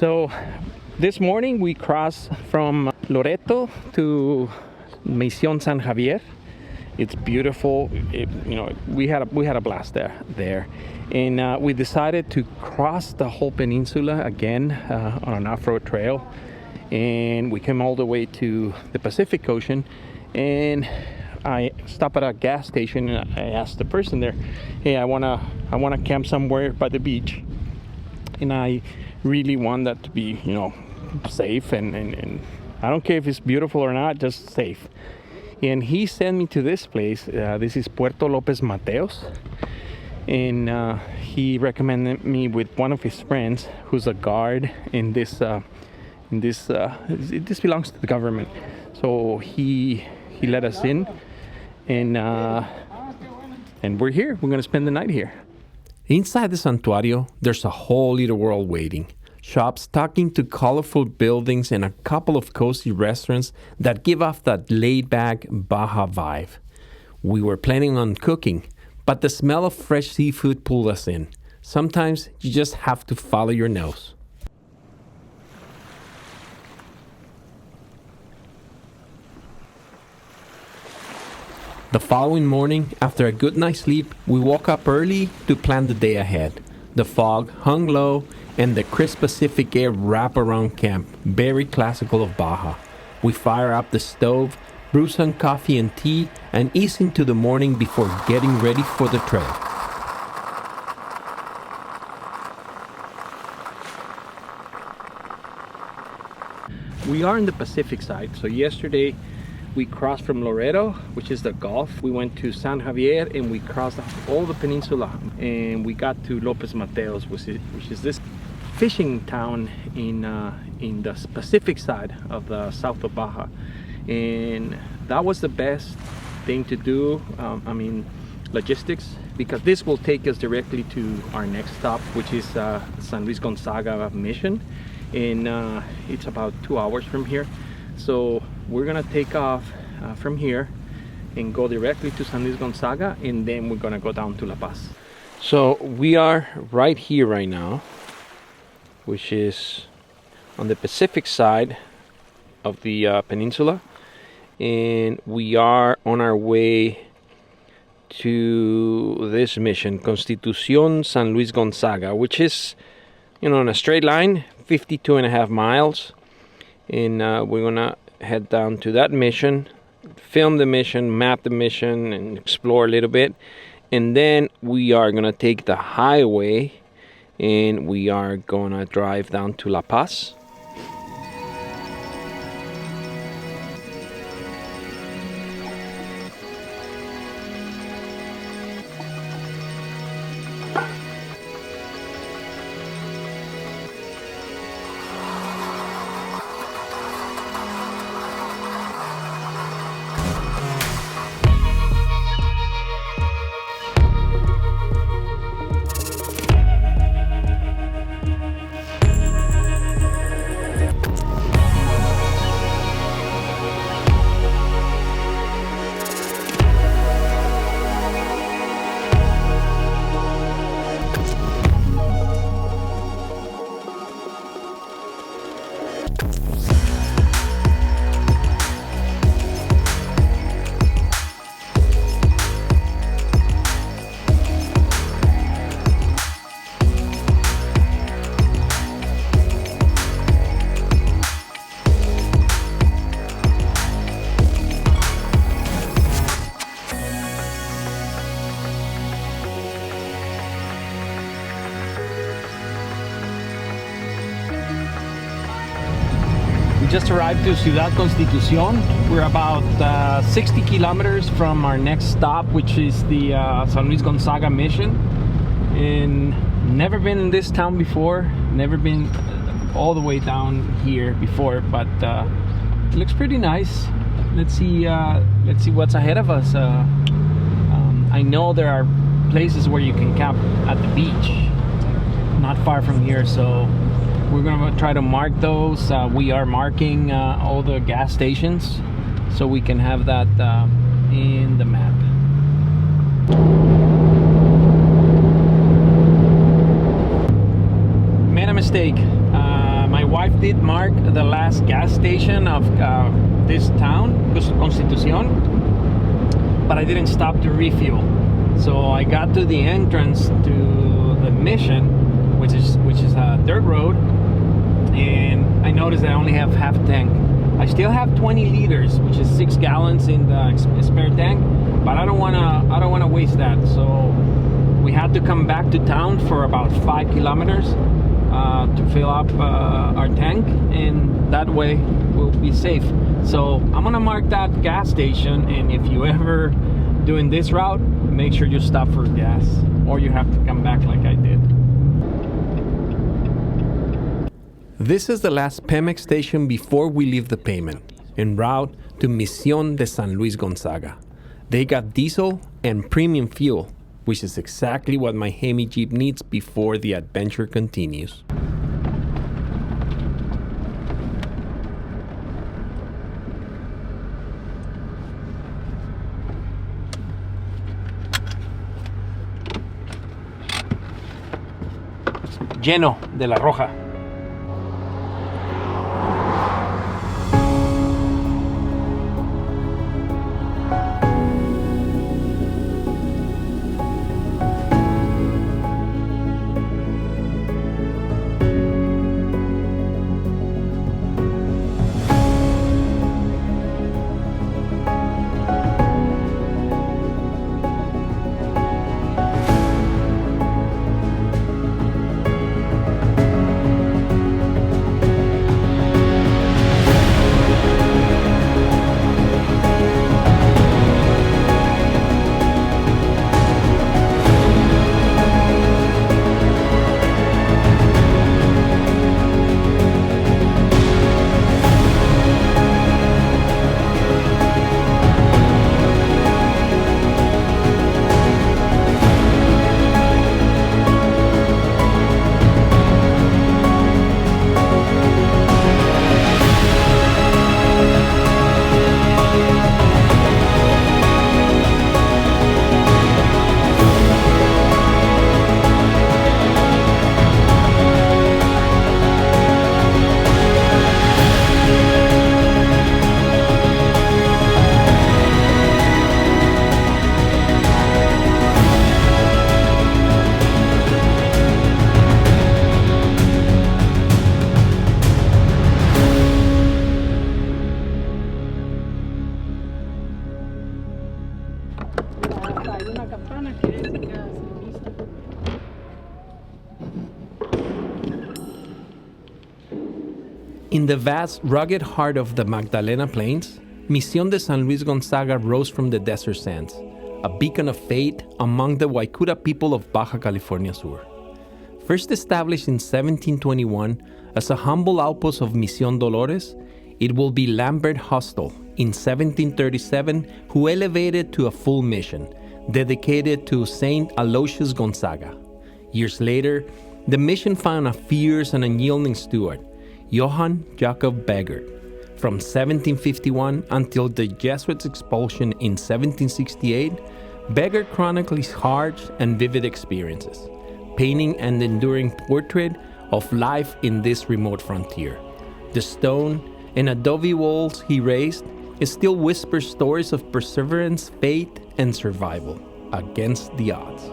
So this morning we crossed from Loreto to Mission San Javier. It's beautiful. We had a blast there. And we decided to cross the whole peninsula again on an off-road trail. And we came all the way to the Pacific Ocean. And I stopped at a gas station and I asked the person there, hey, I wanna camp somewhere by the beach. And I really want that to be, safe and I don't care if it's beautiful or not, just safe. And he sent me to this place. This is Puerto Mateos. And he recommended me with one of his friends who's a guard in this this belongs to the government. So he let us in, and we're here. We're gonna spend the night here. Inside the santuario, there's a whole little world waiting. Shops tucked into colorful buildings and a couple of cozy restaurants that give off that laid-back Baja vibe. We were planning on cooking, but the smell of fresh seafood pulled us in. Sometimes you just have to follow your nose. The following morning, after a good night's sleep, we woke up early to plan the day ahead. The fog hung low and the crisp Pacific air wrapped around camp, very classical of Baja. We fire up the stove, brew some coffee and tea, and ease into the morning before getting ready for the trail. We are in the Pacific side, so yesterday we crossed from Loreto, which is the Gulf. We went to San Javier and we crossed all the peninsula and we got to Lopez Mateos, which is this fishing town in the Pacific side of the south of Baja. And that was the best thing to do, logistics, because this will take us directly to our next stop, which is San Luis Gonzaga Mission. And it's about 2 hours from here. So we're gonna take off from here and go directly to San Luis Gonzaga, and then we're gonna go down to La Paz. So we are right here right now, which is on the Pacific side of the peninsula, and we are on our way to this mission, Constitución San Luis Gonzaga, which is, on a straight line, 52.5 miles. And we're gonna head down to that mission, film the mission, map the mission, and explore a little bit. And then we are gonna take the highway and we are gonna drive down to La Paz. Just arrived to Ciudad Constitución. We're about 60 kilometers from our next stop, which is the San Luis Gonzaga Mission. And never been in this town before, never been all the way down here before, but it looks pretty nice. Let's see what's ahead of us. I know there are places where you can camp at the beach, not far from here, so we're gonna try to mark those. We are marking all the gas stations so we can have that in the map. Made a mistake. My wife did mark the last gas station of this town, Constitucion, but I didn't stop to refuel. So I got to the entrance to the Mission, which is a dirt road, and I noticed I only have half tank. I still have 20 liters, which is 6 gallons in the spare tank, but I don't wanna waste that. So we had to come back to town for about 5 kilometers to fill up our tank, and that way we'll be safe. So I'm gonna mark that gas station, and if you ever doing this route, make sure you stop for gas, or you have to come back like I did. This is the last Pemex station before we leave the payment, en route to Mission de San Luis Gonzaga. They got diesel and premium fuel, which is exactly what my Hemi Jeep needs before the adventure continues. Lleno de la roja. In the vast, rugged heart of the Magdalena Plains, Mission de San Luis Gonzaga rose from the desert sands, a beacon of faith among the Guaycura people of Baja California Sur. First established in 1721 as a humble outpost of Mission Dolores, it will be Lambert Hostel in 1737 who elevated to a full mission, dedicated to Saint Aloysius Gonzaga. Years later, the mission found a fierce and unyielding steward, Johann Jacob Begert. From 1751 until the Jesuits' expulsion in 1768, Begert chronicled his harsh and vivid experiences, painting an enduring portrait of life in this remote frontier. The stone and adobe walls he raised still whisper stories of perseverance, faith, and survival against the odds.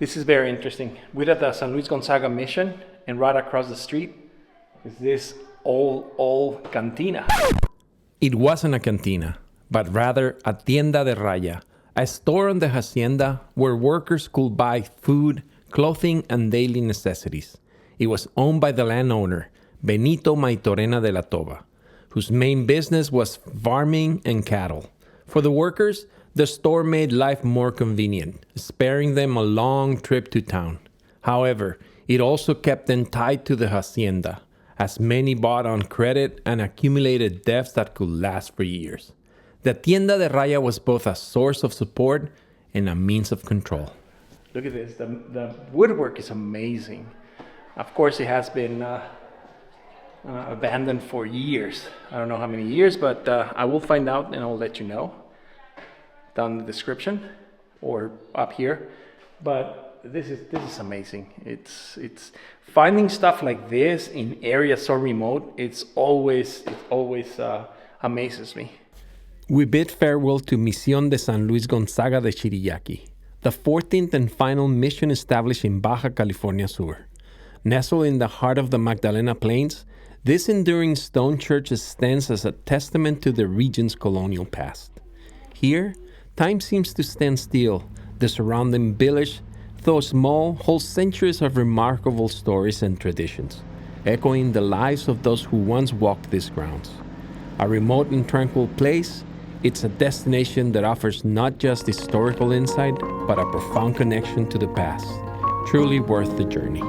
This is very interesting. We're at the San Luis Gonzaga Mission, and right across the street is this old cantina. It wasn't a cantina, but rather a tienda de raya, a store on the hacienda where workers could buy food, clothing, and daily necessities. It was owned by the landowner, Benito Maitorena de la Toba, whose main business was farming and cattle. For the workers, the store made life more convenient, sparing them a long trip to town. However, it also kept them tied to the hacienda, as many bought on credit and accumulated debts that could last for years. The tienda de raya was both a source of support and a means of control. Look at this, the woodwork is amazing. Of course, it has been abandoned for years. I don't know how many years, but I will find out and I'll let you know down in the description or up here. But this is amazing. It's finding stuff like this in areas so remote. It always amazes me. We bid farewell to Misión de San Luis Gonzaga de Chiriaqui, the 14th and final mission established in Baja California Sur. Nestled in the heart of the Magdalena Plains, this enduring stone church stands as a testament to the region's colonial past. Here, time seems to stand still. The surrounding village, though small, holds centuries of remarkable stories and traditions, echoing the lives of those who once walked these grounds. A remote and tranquil place, it's a destination that offers not just historical insight, but a profound connection to the past, truly worth the journey.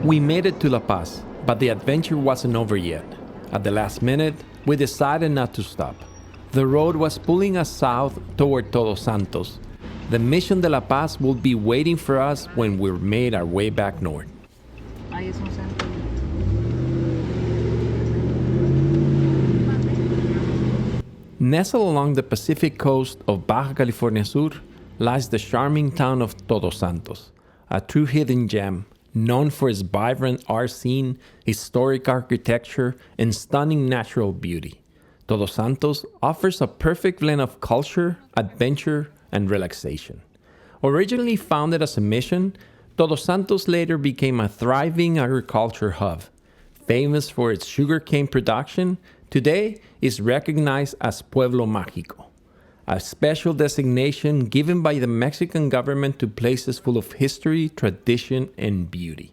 We made it to La Paz, but the adventure wasn't over yet. At the last minute, we decided not to stop. The road was pulling us south toward Todos Santos. The Mission de La Paz would be waiting for us when we made our way back north. Nestled along the Pacific coast of Baja California Sur lies the charming town of Todos Santos, a true hidden gem, known for its vibrant art scene, historic architecture, and stunning natural beauty. Todos Santos offers a perfect blend of culture, adventure, and relaxation. Originally founded as a mission, Todos Santos later became a thriving agriculture hub. Famous for its sugarcane production, today is recognized as Pueblo Mágico, a special designation given by the Mexican government to places full of history, tradition, and beauty.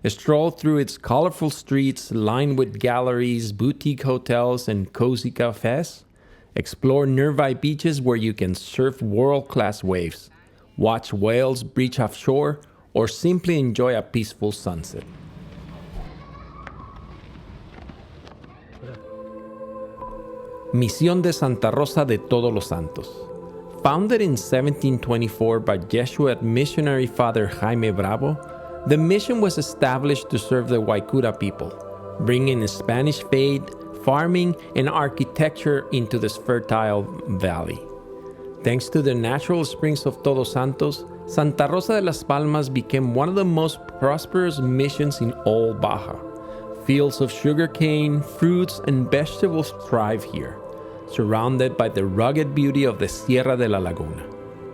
A stroll through its colorful streets lined with galleries, boutique hotels, and cozy cafes. Explore nearby beaches where you can surf world-class waves, watch whales breach offshore, or simply enjoy a peaceful sunset. Misión de Santa Rosa de Todos los Santos. Founded in 1724 by Jesuit missionary Father Jaime Bravo, the mission was established to serve the Guaycura people, bringing Spanish faith, farming, and architecture into this fertile valley. Thanks to the natural springs of Todos Santos, Santa Rosa de las Palmas became one of the most prosperous missions in all Baja. Fields of sugarcane, fruits, and vegetables thrive here, surrounded by the rugged beauty of the Sierra de la Laguna.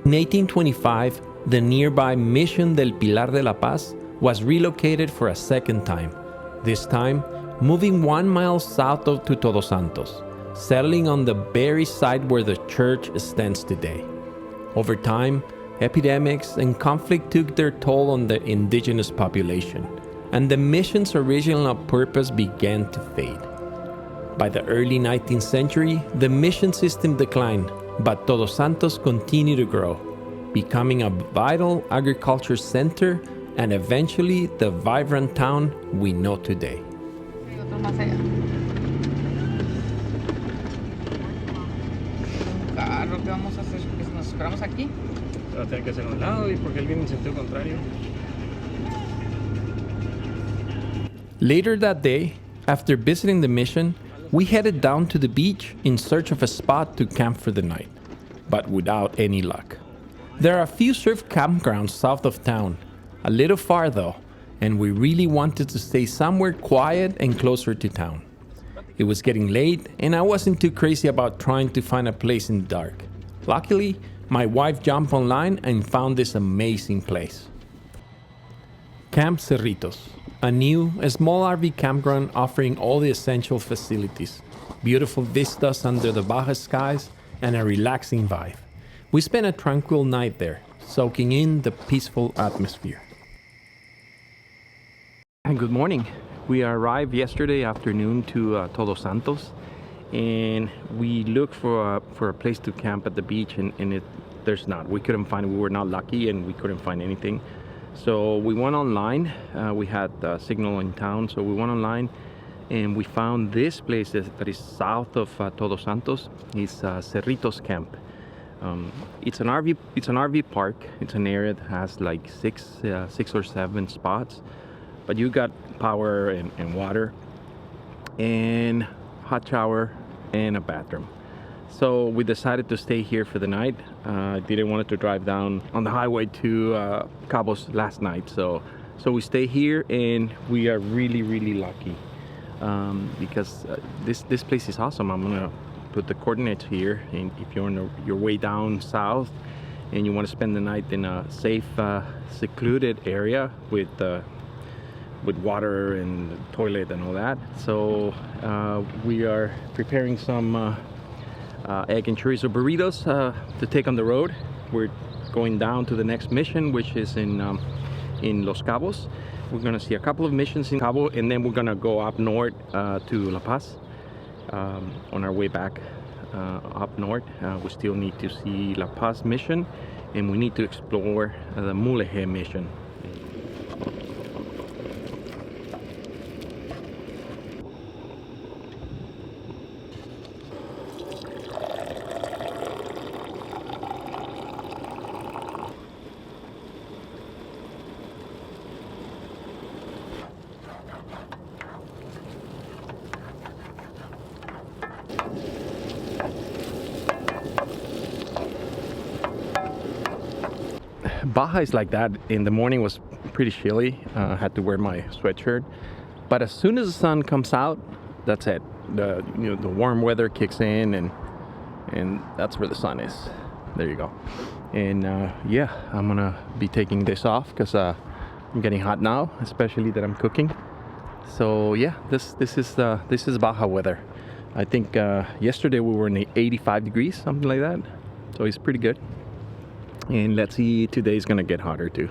In 1825, the nearby Mission del Pilar de la Paz was relocated for a second time, this time moving 1 mile south to Todos Santos, settling on the very site where the church stands today. Over time, epidemics and conflict took their toll on the indigenous population, and the mission's original purpose began to fade. By the early 19th century, the mission system declined, but Todos Santos continued to grow, becoming a vital agriculture center and eventually the vibrant town we know today. Later that day, after visiting the mission, We headed down to the beach in search of a spot to camp for the night, but without any luck. There are a few surf campgrounds south of town, a little far though, and we really wanted to stay somewhere quiet and closer to town. It was getting late and I wasn't too crazy about trying to find a place in the dark. Luckily, my wife jumped online and found this amazing place. Camp Cerritos, a new, small RV campground offering all the essential facilities, beautiful vistas under the Baja skies, and a relaxing vibe. We spent a tranquil night there, soaking in the peaceful atmosphere. And good morning. We arrived yesterday afternoon to Todos Santos, and we looked for a place to camp at the beach, and there's not. We couldn't find it. We were not lucky, and we couldn't find anything. So we went online. We had signal in town, so we went online, and we found this place that is south of Todos Santos. It's Cerritos Camp. It's an RV park. It's an area that has like six or seven spots, but you got power and water and hot shower and a bathroom. So we decided to stay here for the night. Didn't want to drive down on the highway to Cabo last night, so we stay here, and we are really lucky because this place is awesome. I'm gonna put the coordinates here, and if you're on your way down south and you want to spend the night in a safe, secluded area with water and toilet and all that. So we are preparing some egg and chorizo burritos to take on the road. We're going down to the next mission, which is in Los Cabos. We're gonna see a couple of missions in Cabo, and then we're gonna go up north to La Paz. On our way back up north, we still need to see La Paz mission, and we need to explore the Mulege mission. Baja is like that. In the morning was pretty chilly. I had to wear my sweatshirt, but as soon as the sun comes out, that's it. The warm weather kicks in, and that's where the sun is. There you go. And yeah, I'm gonna be taking this off because I'm getting hot now, especially that I'm cooking. So yeah, this is Baja weather. I think yesterday we were in the 85 degrees, something like that. So it's pretty good. And let's see, today's gonna get hotter too.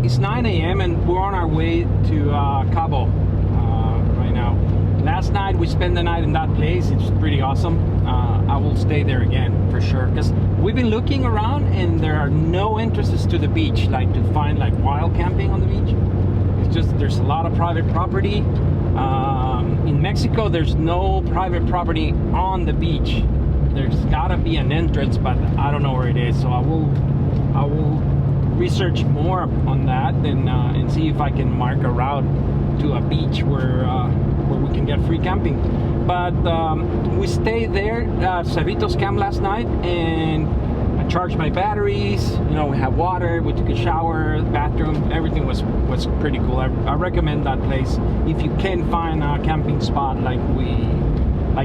It's 9 a.m. and we're on our way to Cabo right now. Last night we spent the night in that place. It's pretty awesome. I will stay there again for sure, because we've been looking around and there are no entrances to the beach, like to find like wild camping on the beach. It's just there's a lot of private property. In Mexico there's no private property on the beach. There's gotta be an entrance, but I don't know where it is, so I will research more on that and see if I can mark a route to a beach where we can get free camping. But we stayed there at Cerritos camp last night, and I charged my batteries. You know, we have water, we took a shower, bathroom, everything was pretty cool. I recommend that place if you can find a camping spot like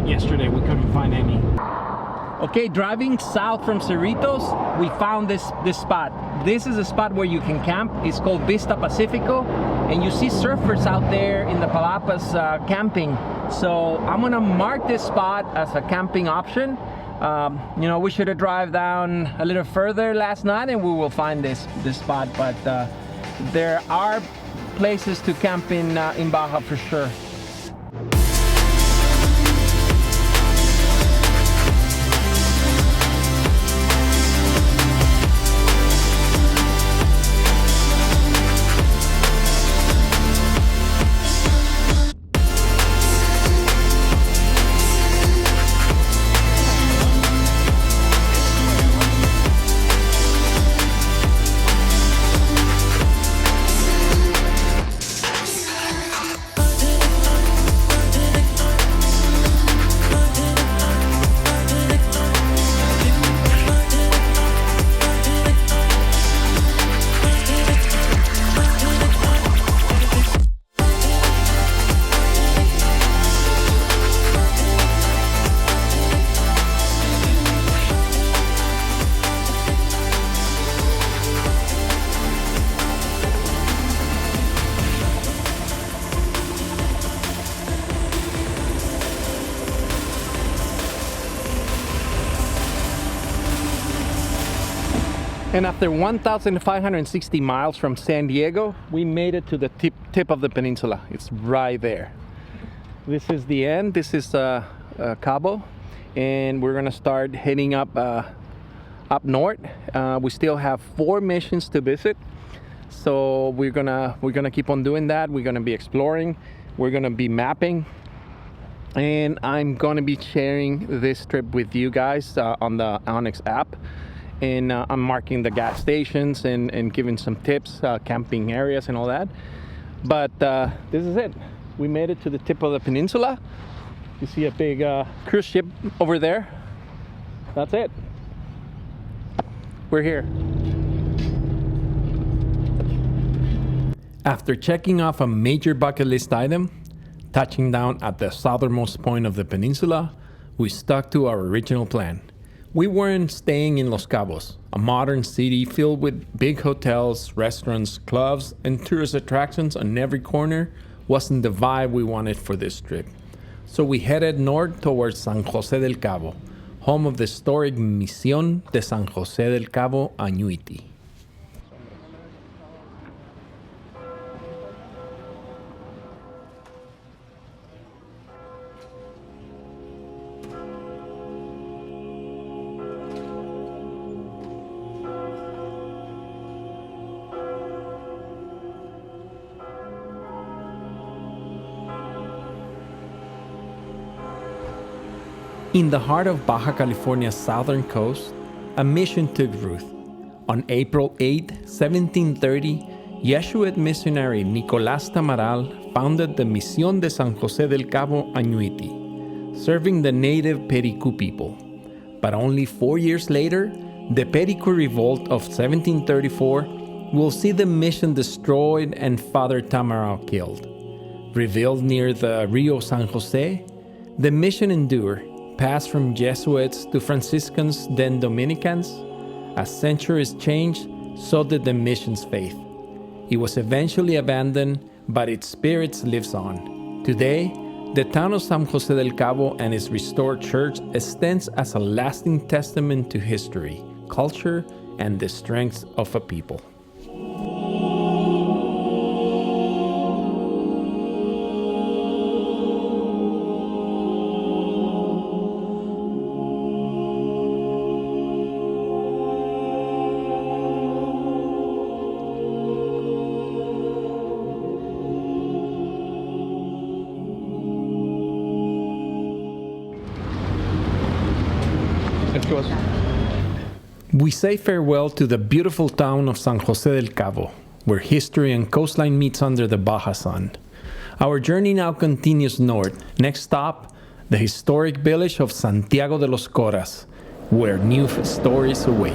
yesterday. We couldn't find any. Okay, driving south from Cerritos, we found this spot. This is a spot where you can camp. It's called Vista Pacifico, and you see surfers out there in the Palapas camping. So I'm gonna mark this spot as a camping option. You know, we should have drive down a little further last night and we will find this spot, but there are places to camp in Baja for sure. And after 1,560 miles from San Diego, we made it to the tip of the peninsula. It's right there. This is the end. This is Cabo, and we're gonna start heading up north. We still have 4 missions to visit, so we're gonna keep on doing that. We're gonna be exploring. We're gonna be mapping, and I'm gonna be sharing this trip with you guys on the Onyx app. And I'm marking the gas stations and giving some tips, camping areas and all that. But this is it. We made it to the tip of the peninsula. You see a big cruise ship over there. That's it. We're here. After checking off a major bucket list item, touching down at the southernmost point of the peninsula, we stuck to our original plan. We weren't staying in Los Cabos, a modern city filled with big hotels, restaurants, clubs, and tourist attractions on every corner wasn't the vibe we wanted for this trip. So we headed north towards San Jose del Cabo, home of the historic Misión de San Jose del Cabo annuity. In the heart of Baja California's southern coast, a mission took root. On April 8, 1730, Jesuit missionary Nicolás Tamaral founded the Misión de San Jose del Cabo annuity, serving the native Pericu people. But only 4 years later, the Pericu Revolt of 1734 will see the mission destroyed and Father Tamaral killed. Revealed near the Rio San Jose, the mission endured, passed from Jesuits to Franciscans, then Dominicans. As centuries changed, so did the mission's faith. It was eventually abandoned, but its spirit lives on. Today, the town of San Jose del Cabo and its restored church stands as a lasting testament to history, culture, and the strength of a people. We say farewell to the beautiful town of San Jose del Cabo, where history and coastline meets under the Baja sun. Our journey now continues north. Next stop, the historic village of Santiago de los Coras, where new stories await.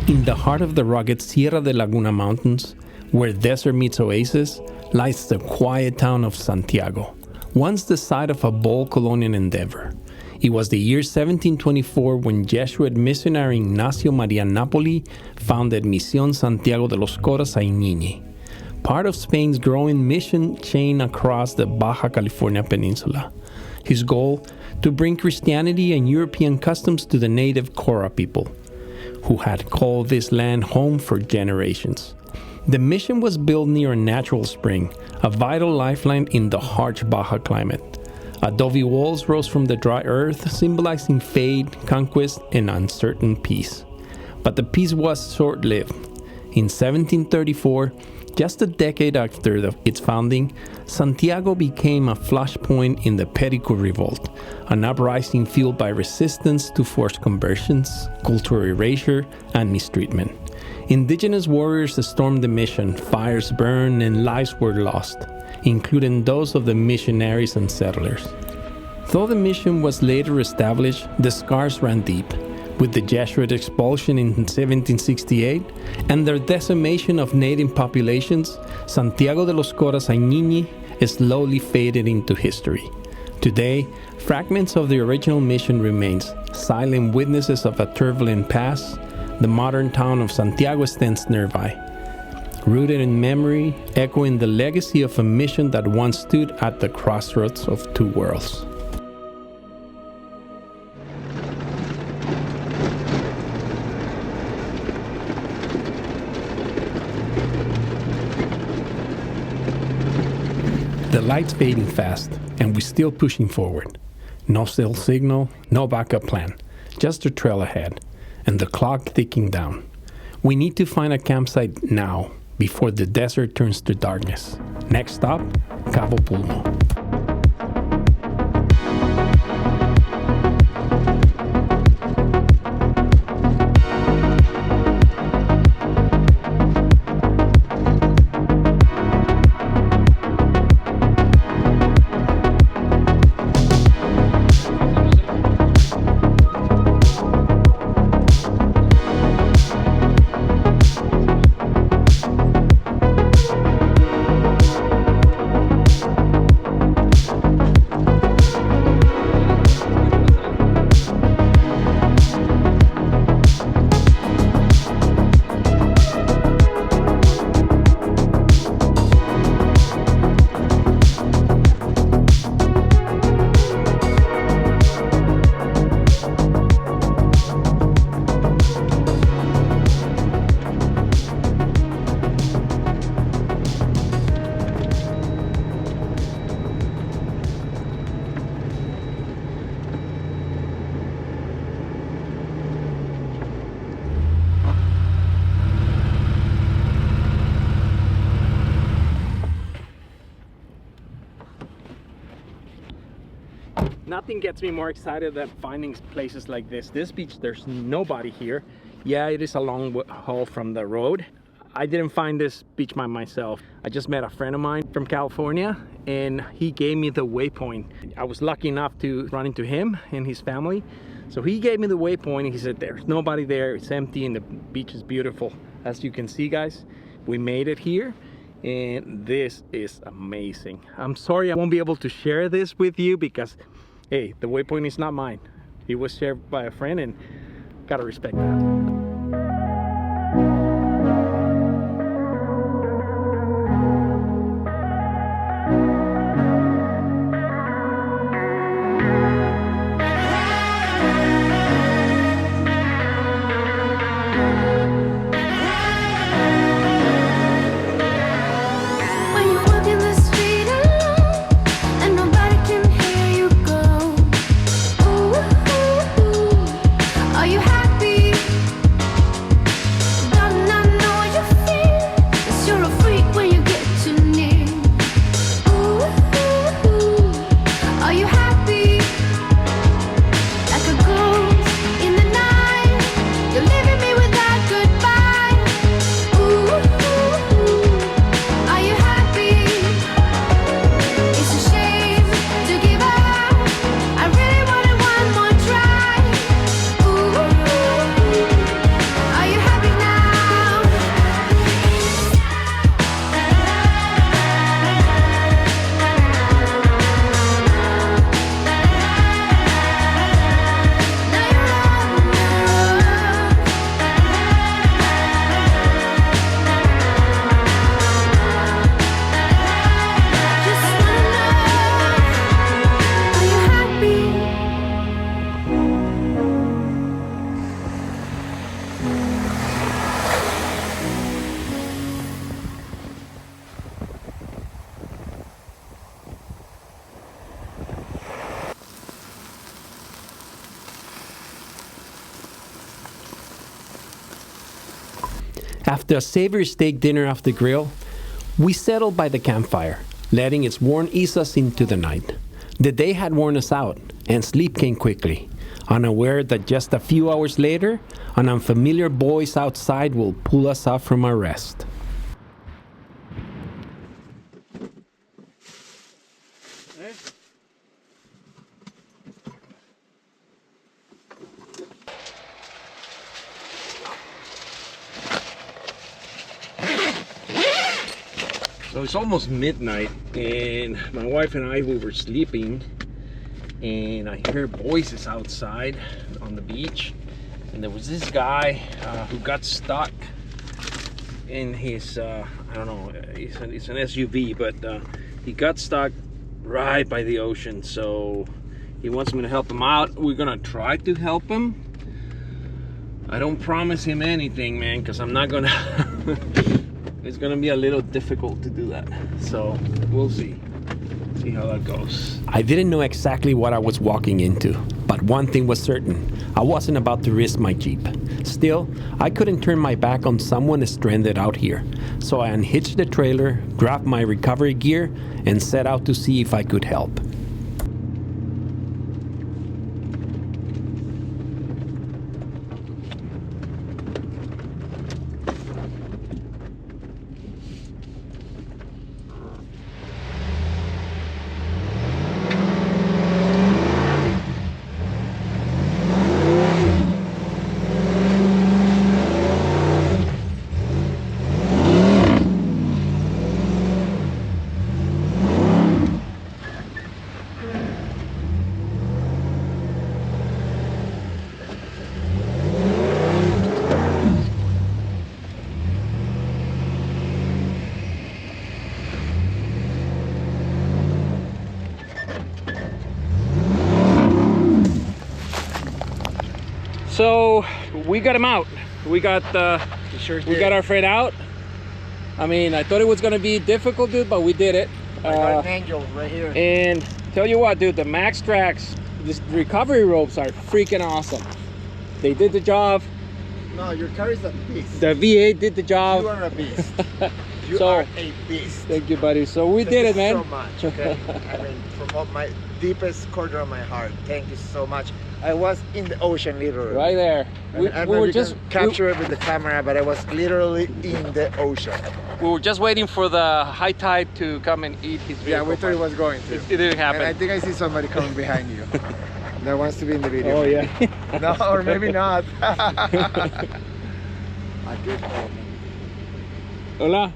In the heart of the rugged Sierra de Laguna Mountains, where desert meets oasis, lies the quiet town of Santiago, once the site of a bold colonial endeavor. It was the year 1724 when Jesuit missionary Ignacio Maria Napoli founded Misión Santiago de los Coras Ñiñe, part of Spain's growing mission chain across the Baja California peninsula. His goal, to bring Christianity and European customs to the native Cora people, who had called this land home for generations. The mission was built near a natural spring, a vital lifeline in the harsh Baja climate. Adobe walls rose from the dry earth, symbolizing fate, conquest, and uncertain peace. But the peace was short-lived. In 1734, just a decade after its founding, Santiago became a flashpoint in the Pericu Revolt, an uprising fueled by resistance to forced conversions, cultural erasure, and mistreatment. Indigenous warriors stormed the mission, fires burned, and lives were lost, including those of the missionaries and settlers. Though the mission was later established, the scars ran deep. With the Jesuit expulsion in 1768 and their decimation of native populations, Santiago de los Coras Ñiñe slowly faded into history. Today, fragments of the original mission remains, silent witnesses of a turbulent past. The modern town of Santiago stands nearby, rooted in memory, echoing the legacy of a mission that once stood at the crossroads of two worlds. The light's fading fast, and we're still pushing forward. No cell signal, no backup plan, just a trail ahead, and the clock ticking down. We need to find a campsite now, before the desert turns to darkness. Next stop, Cabo Pulmo. Nothing gets me more excited than finding places like this. This beach, there's nobody here. Yeah, it is a long haul from the road. I didn't find this beach by myself. I just met a friend of mine from California and he gave me the waypoint. I was lucky enough to run into him and his family. So he gave me the waypoint and he said, there's nobody there, it's empty and the beach is beautiful. As you can see, guys, we made it here. And this is amazing. I'm sorry I won't be able to share this with you because, hey, the waypoint is not mine. It was shared by a friend and gotta respect that. After a savory steak dinner off the grill, we settled by the campfire, letting its warmth ease us into the night. The day had worn us out, and sleep came quickly, unaware that just a few hours later, an unfamiliar voice outside will pull us off from our rest. So it's almost midnight and my wife and I, we were sleeping and I heard voices outside on the beach, and there was this guy who got stuck in his I don't know, it's an SUV, but he got stuck right by the ocean. So he wants me to help him out. We're gonna try to help him. I don't promise him anything, man, because I'm not gonna it's gonna be a little difficult to do that, so we'll see how that goes. I didn't know exactly what I was walking into, but one thing was certain: I wasn't about to risk my Jeep. Still, I couldn't turn my back on someone stranded out here, so I unhitched the trailer, grabbed my recovery gear, and set out to see if I could help. So we got him out. We got our friend out. I mean, I thought it was gonna be difficult, dude, but we did it. I got an angel right here. And tell you what, dude, the Max Trax, this recovery ropes are freaking awesome. They did the job. No, your car is a beast. The V8 did the job. You are a beast. You are a beast. Thank you, buddy. So we did it, man. Thank you so much, okay? I mean, from all my deepest corner of my heart, thank you so much. I was in the ocean, literally. Right there. We were just capture it with the camera, but I was literally in the ocean. We were just waiting for the high tide to come and eat his vehicle. Yeah, we thought it was going to. It didn't happen. And I think I see somebody coming behind you that wants to be in the video. Oh, yeah. No, or maybe not. A good moment. Hola.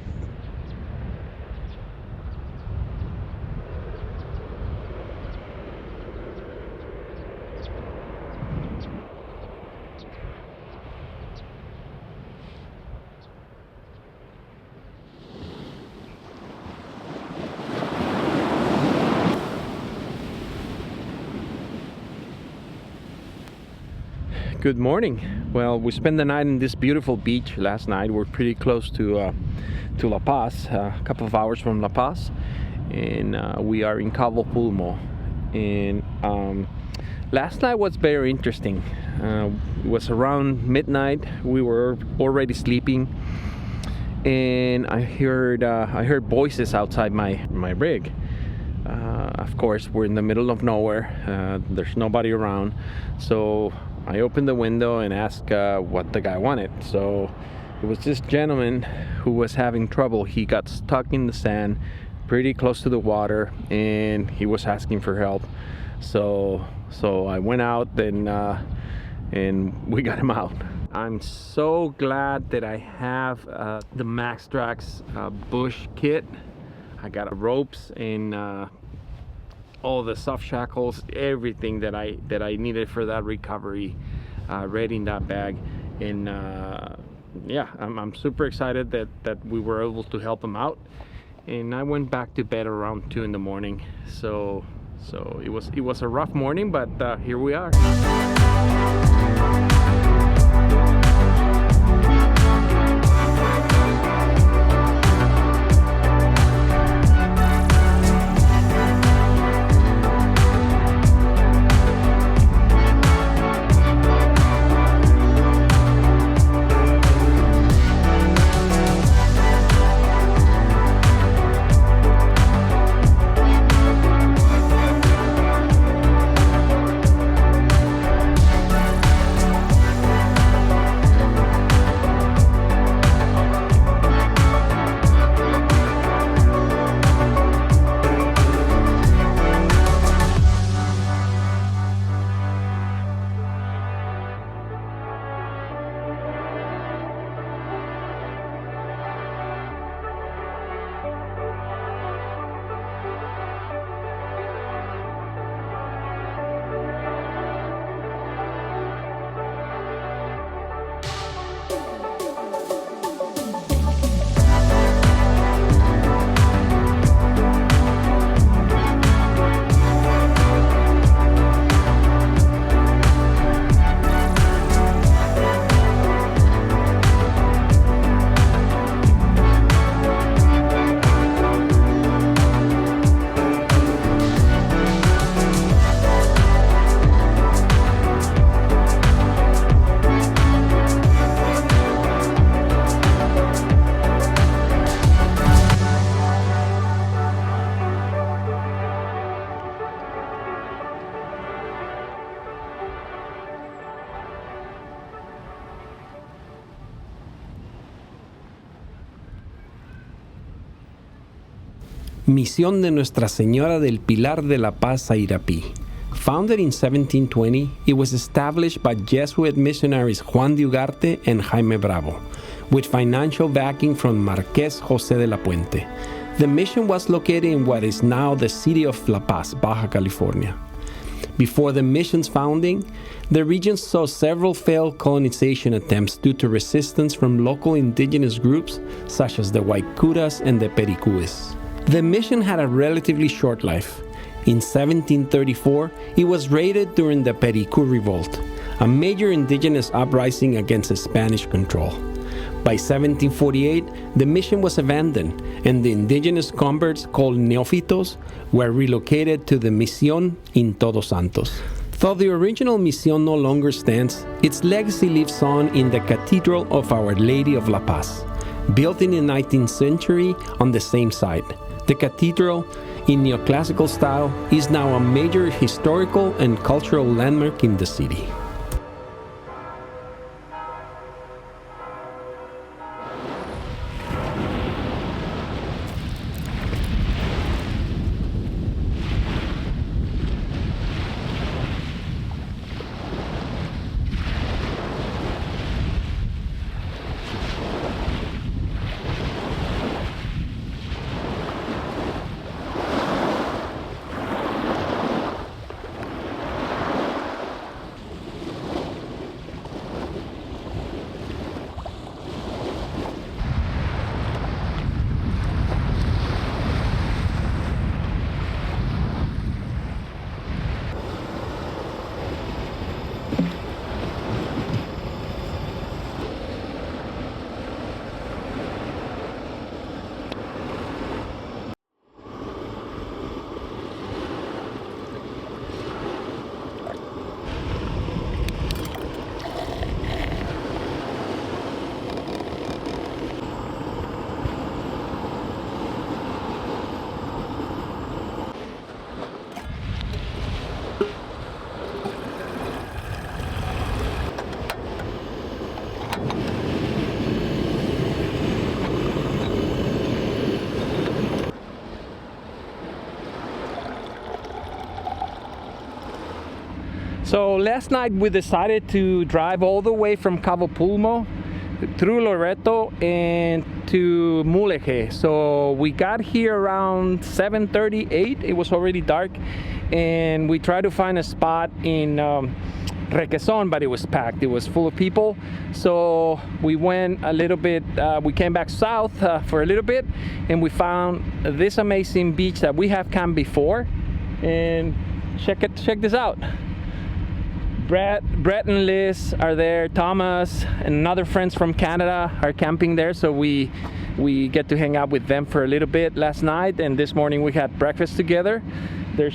Good morning. Well, we spent the night in this beautiful beach last night. We're pretty close to La Paz, a couple of hours from La Paz, and we are in Cabo, Pulmo. And last night was very interesting. It was around midnight. We were already sleeping, and I heard voices outside my rig. Of course, we're in the middle of nowhere. There's nobody around, so I opened the window and asked what the guy wanted. So it was this gentleman who was having trouble. He got stuck in the sand pretty close to the water, and he was asking for help. So I went out and we got him out. I'm so glad that I have the Max Trax bush kit. I got ropes and all the soft shackles, everything that I needed for that recovery, ready in that bag. And yeah, I'm super excited that we were able to help him out. And I went back to bed around 2 in the morning. So it was a rough morning, but here we are. Misión de Nuestra Señora del Pilar de la Paz Sairapí. Founded in 1720, it was established by Jesuit missionaries Juan de Ugarte and Jaime Bravo, with financial backing from Marqués José de la Puente. The mission was located in what is now the city of La Paz, Baja California. Before the mission's founding, the region saw several failed colonization attempts due to resistance from local indigenous groups such as the Guaycuras and the Pericues. The mission had a relatively short life. In 1734, it was raided during the Pericu Revolt, a major indigenous uprising against Spanish control. By 1748, the mission was abandoned, and the indigenous converts called neófitos were relocated to the Mission in Todos Santos. Though the original Mission no longer stands, its legacy lives on in the Cathedral of Our Lady of La Paz, built in the 19th century on the same site. The cathedral, in neoclassical style, is now a major historical and cultural landmark in the city. So last night we decided to drive all the way from Cabo Pulmo through Loreto and to Mulege. So we got here around 7:38. It was already dark, and we tried to find a spot in Requesón, but it was packed. It was full of people. So we went a little bit, we came back south for a little bit, and we found this amazing beach that we have camped before. And check this out. Brett and Liz are there. Thomas and other friends from Canada are camping there, so we get to hang out with them for a little bit last night, and this morning we had breakfast together. They're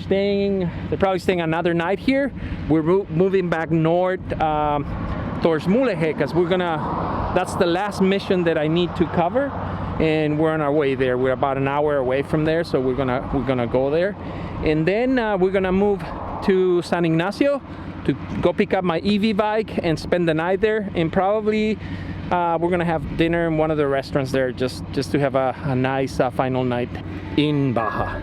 probably staying another night here. We're moving back north towards Mulege, because that's the last mission that I need to cover, and we're on our way there. We're about an hour away from there, so we're gonna go there, and then we're gonna move to San Ignacio to go pick up my EV bike and spend the night there, and probably we're gonna have dinner in one of the restaurants there, just to have a nice final night in Baja.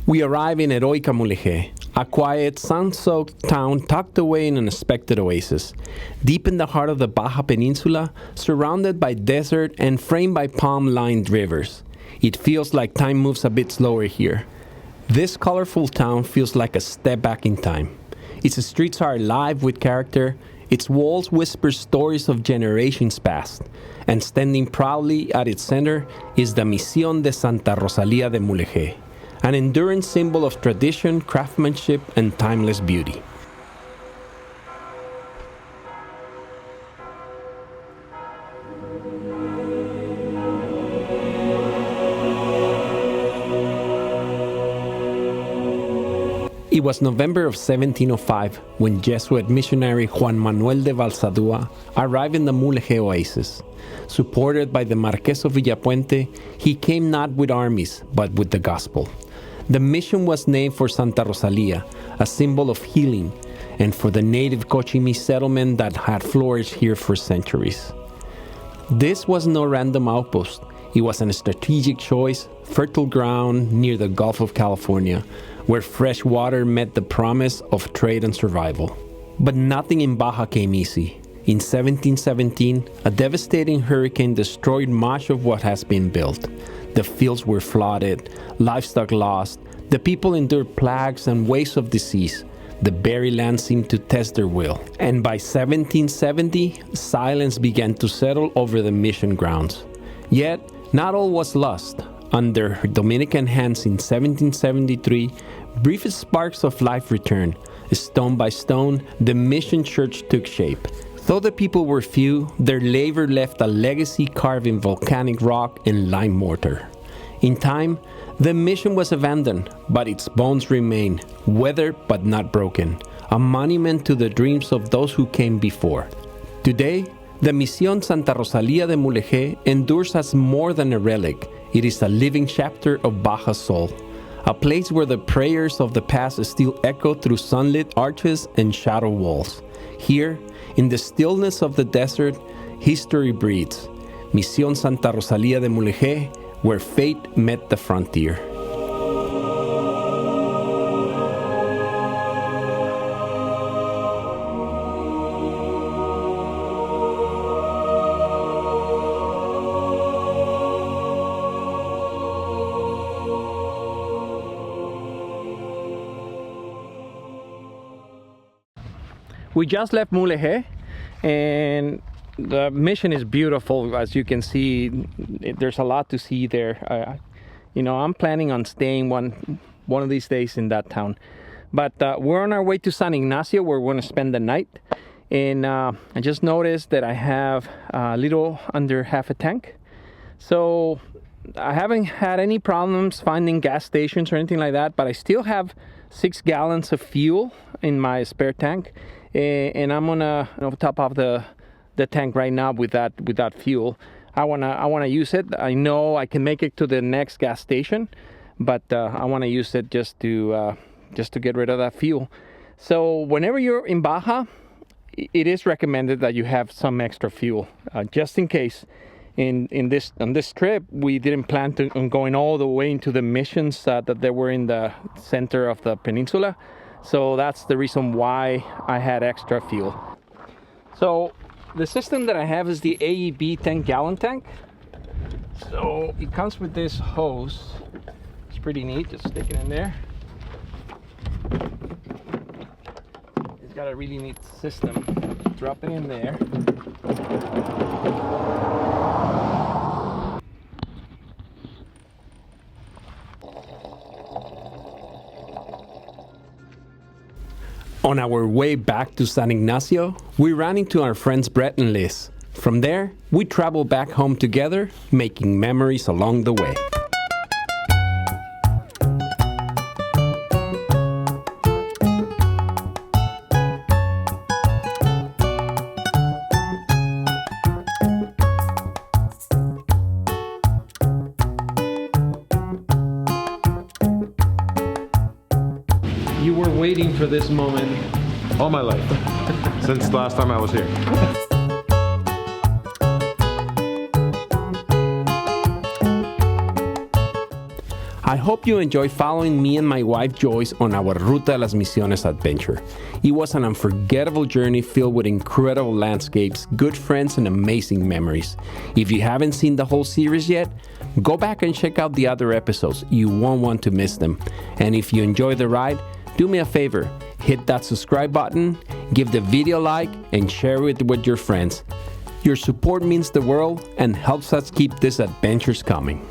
We arrive in Heroica Mulege, a quiet, sun-soaked town tucked away in an unexpected oasis, deep in the heart of the Baja Peninsula, surrounded by desert and framed by palm-lined rivers. It feels like time moves a bit slower here. This colorful town feels like a step back in time. Its streets are alive with character, its walls whisper stories of generations past, and standing proudly at its center is the Misión de Santa Rosalía de Mulege, an enduring symbol of tradition, craftsmanship, and timeless beauty. It was November of 1705 when Jesuit missionary Juan Manuel de Valsadua arrived in the Mulege oasis. Supported by the Marqués of Villapuente, he came not with armies, but with the gospel. The mission was named for Santa Rosalía, a symbol of healing, and for the native Cochimí settlement that had flourished here for centuries. This was no random outpost. It was a strategic choice, fertile ground near the Gulf of California, where fresh water met the promise of trade and survival. But nothing in Baja came easy. In 1717, a devastating hurricane destroyed much of what has been built. The fields were flooded, livestock lost, the people endured plagues and waves of disease. The very land seemed to test their will. And by 1770, silence began to settle over the mission grounds. Yet, not all was lost. Under Dominican hands in 1773, brief sparks of life returned. Stone by stone, the mission church took shape. Though the people were few, their labor left a legacy carved in volcanic rock and lime mortar. In time, the mission was abandoned, but its bones remain, weathered but not broken, a monument to the dreams of those who came before. Today, the Misión Santa Rosalía de Mulege endures as more than a relic. It is a living chapter of Baja's soul, a place where the prayers of the past still echo through sunlit arches and shadow walls. Here, in the stillness of the desert, history breathes. Misión Santa Rosalía de Mulege, where fate met the frontier. We just left Mulege, and the mission is beautiful. As you can see, there's a lot to see there. I'm planning on staying one of these days in that town. But we're on our way to San Ignacio, where we're going to spend the night. And I just noticed that I have a little under half a tank. So I haven't had any problems finding gas stations or anything like that, but I still have 6 gallons of fuel in my spare tank. And I'm gonna top off the tank right now with that fuel. I wanna use it. I know I can make it to the next gas station, but I wanna use it just to get rid of that fuel. So whenever you're in Baja, it is recommended that you have some extra fuel, just in case. On this trip, we didn't plan on going all the way into the missions that they were in the center of the peninsula. So that's the reason why I had extra fuel. So the system that I have is the AEB 10-gallon tank. So it comes with this hose. It's pretty neat, just stick it in there. It's got a really neat system. Drop it in there. On our way back to San Ignacio, we ran into our friends Brett and Liz. From there, we traveled back home together, making memories along the way. You were waiting for this moment all my life, since the last time I was here. I hope you enjoy following me and my wife Yois on our Ruta de las Misiones adventure. It was an unforgettable journey filled with incredible landscapes, good friends, and amazing memories. If you haven't seen the whole series yet, go back and check out the other episodes. You won't want to miss them. And if you enjoy the ride, do me a favor, hit that subscribe button, give the video a like, and share it with your friends. Your support means the world and helps us keep these adventures coming.